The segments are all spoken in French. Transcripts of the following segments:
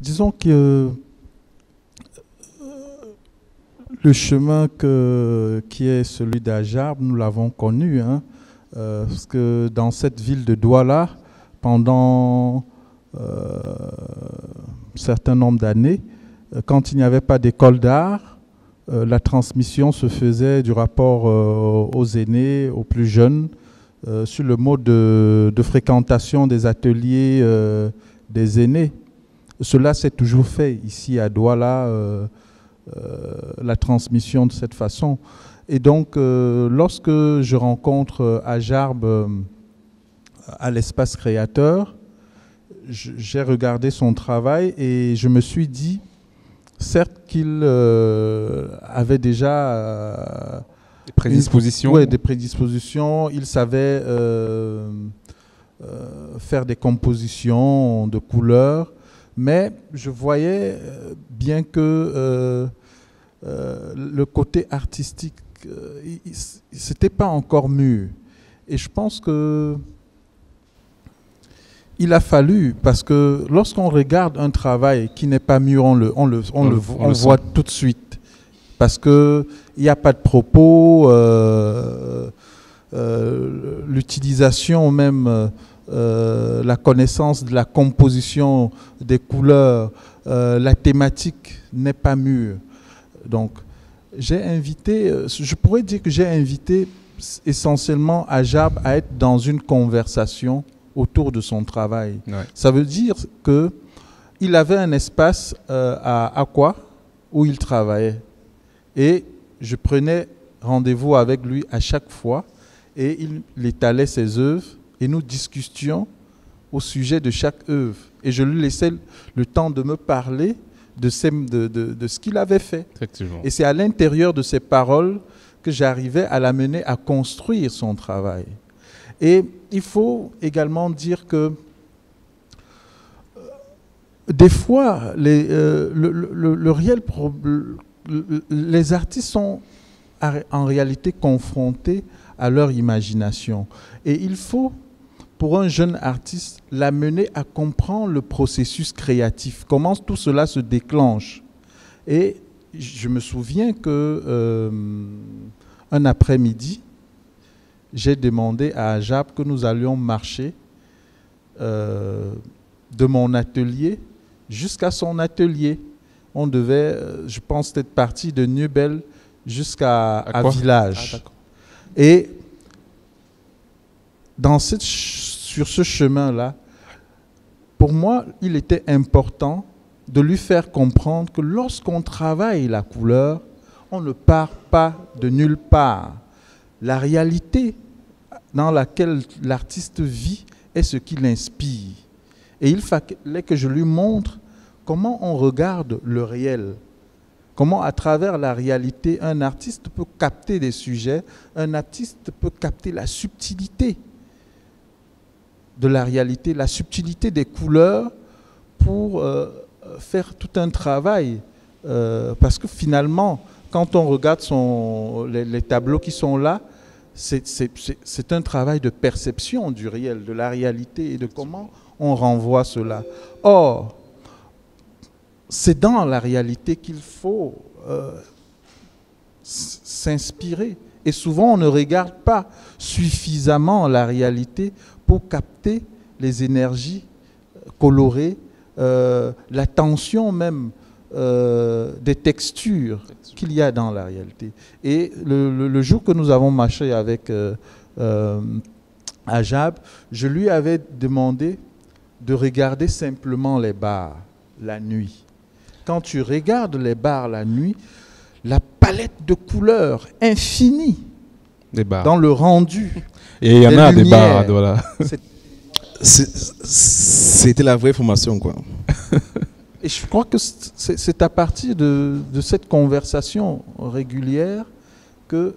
disons que le chemin qui est celui d'Ajarb, nous l'avons connu, hein, parce que dans cette ville de Douala, pendant un certain nombre d'années, quand il n'y avait pas d'école d'art, la transmission se faisait du rapport aux aînés, aux plus jeunes, sur le mode de fréquentation des ateliers des aînés. Cela s'est toujours fait ici à Douala, la transmission de cette façon. Et donc, lorsque je rencontre Ajarb à l'espace créateur, j'ai regardé son travail et je me suis dit, certes qu'il avait déjà des prédispositions. Des prédispositions, il savait faire des compositions de couleurs, mais je voyais bien que le côté artistique, c'était pas encore mûr. Et je pense que il a fallu, parce que lorsqu'on regarde un travail qui n'est pas mûr, on le voit tout de suite. Parce qu'il n'y a pas de propos, l'utilisation même, la connaissance de la composition des couleurs, la thématique n'est pas mûre. Donc, j'ai invité, je pourrais dire que j'ai invité essentiellement Ajarb à être dans une conversation autour de son travail. Ouais. Ça veut dire qu'il avait un espace à Aqua où il travaillait. Et je prenais rendez-vous avec lui à chaque fois et il étalait ses œuvres et nous discutions au sujet de chaque œuvre. Et je lui laissais le temps de me parler de ce qu'il avait fait. Et c'est à l'intérieur de ces paroles que j'arrivais à l'amener à construire son travail. Et il faut également dire que des fois, le réel problème, les artistes sont en réalité confrontés à leur imagination. Et il faut, pour un jeune artiste, l'amener à comprendre le processus créatif, comment tout cela se déclenche. Et je me souviens que un après-midi, j'ai demandé à Ajarb que nous allions marcher de mon atelier jusqu'à son atelier. On devait, je pense, être parti de Nubel jusqu'à Village. Et sur ce chemin-là, pour moi, il était important de lui faire comprendre que lorsqu'on travaille la couleur, on ne part pas de nulle part. La réalité dans laquelle l'artiste vit est ce qui l'inspire. Et il fallait que je lui montre comment on regarde le réel, comment à travers la réalité, un artiste peut capter des sujets, un artiste peut capter la subtilité de la réalité, la subtilité des couleurs pour faire tout un travail. Parce que finalement, quand on regarde les tableaux qui sont là, c'est un travail de perception du réel, de la réalité et de comment on renvoie cela. Or, c'est dans la réalité qu'il faut s'inspirer. Et souvent, on ne regarde pas suffisamment la réalité pour capter les énergies colorées, la tension même des textures qu'il y a dans la réalité. Et le jour que nous avons marché avec Ajarb, je lui avais demandé de regarder simplement les barres la nuit. Quand tu regardes les barres la nuit, la palette de couleurs infinie dans le rendu. Et il y en a des barres, voilà. C'était la vraie formation, quoi. Et je crois que c'est à partir de cette conversation régulière que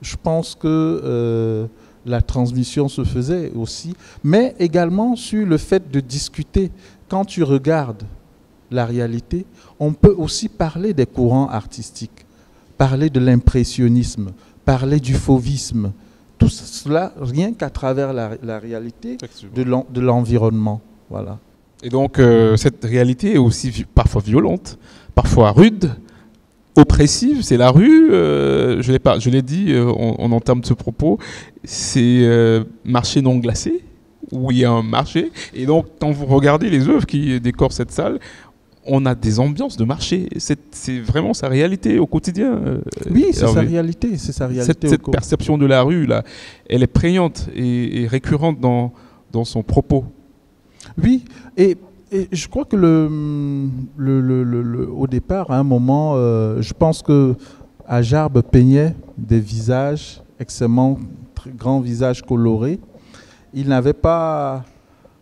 je pense que la transmission se faisait aussi, mais également sur le fait de discuter. Quand tu regardes la réalité, on peut aussi parler des courants artistiques, parler de l'impressionnisme, parler du fauvisme, tout cela rien qu'à travers la réalité de l'environnement. Voilà. Et donc, cette réalité est aussi parfois violente, parfois rude, oppressive. C'est la rue, je l'ai dit, on entame ce propos, c'est marché non glacé, où il y a un marché. Et donc, quand vous regardez les œuvres qui décorent cette salle, on a des ambiances de marché. C'est vraiment sa réalité au quotidien. Oui, c'est sa réalité. C'est sa réalité. Cette perception de la rue, là, elle est prégnante et récurrente dans son propos. Oui, et je crois que au départ, à un moment, je pense que Ajarbe peignait des visages extrêmement grands visages colorés. Il n'avait pas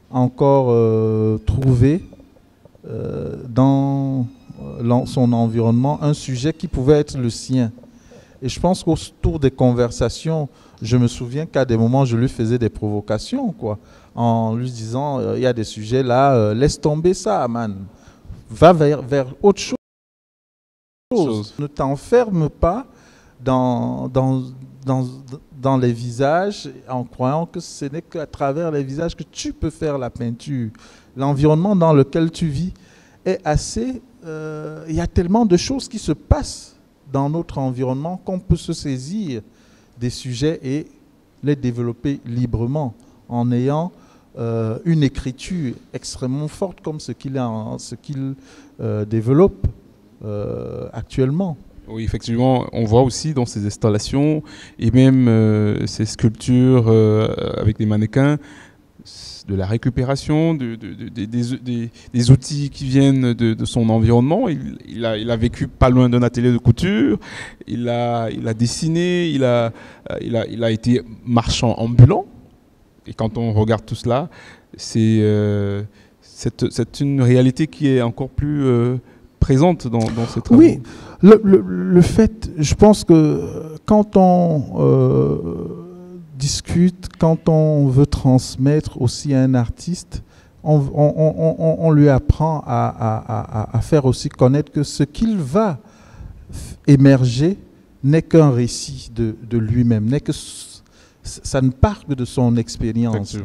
encore trouvé dans son environnement un sujet qui pouvait être le sien. Et je pense qu'autour des conversations, je me souviens qu'à des moments, je lui faisais des provocations, quoi, en lui disant, il y a des sujets là, laisse tomber ça, man. Va vers autre chose. Ne t'enferme pas dans les visages en croyant que ce n'est qu'à travers les visages que tu peux faire la peinture. L'environnement dans lequel tu vis est assez... il y a tellement de choses qui se passent dans notre environnement qu'on peut se saisir des sujets et les développer librement en ayant une écriture extrêmement forte comme ce qu'il développe actuellement. Oui, effectivement, on voit aussi dans ces installations et même ces sculptures avec des mannequins de la récupération des outils qui viennent de son environnement. Il a vécu pas loin d'un atelier de couture, il a dessiné, il a été marchand ambulant. Et quand on regarde tout cela, c'est une réalité qui est encore plus présente dans ces travaux. Oui, le fait, je pense que quand on discute, quand on veut transmettre aussi à un artiste, on lui apprend à faire aussi connaître que ce qu'il va émerger n'est qu'un récit de lui-même, n'est que ça ne part que de son expérience.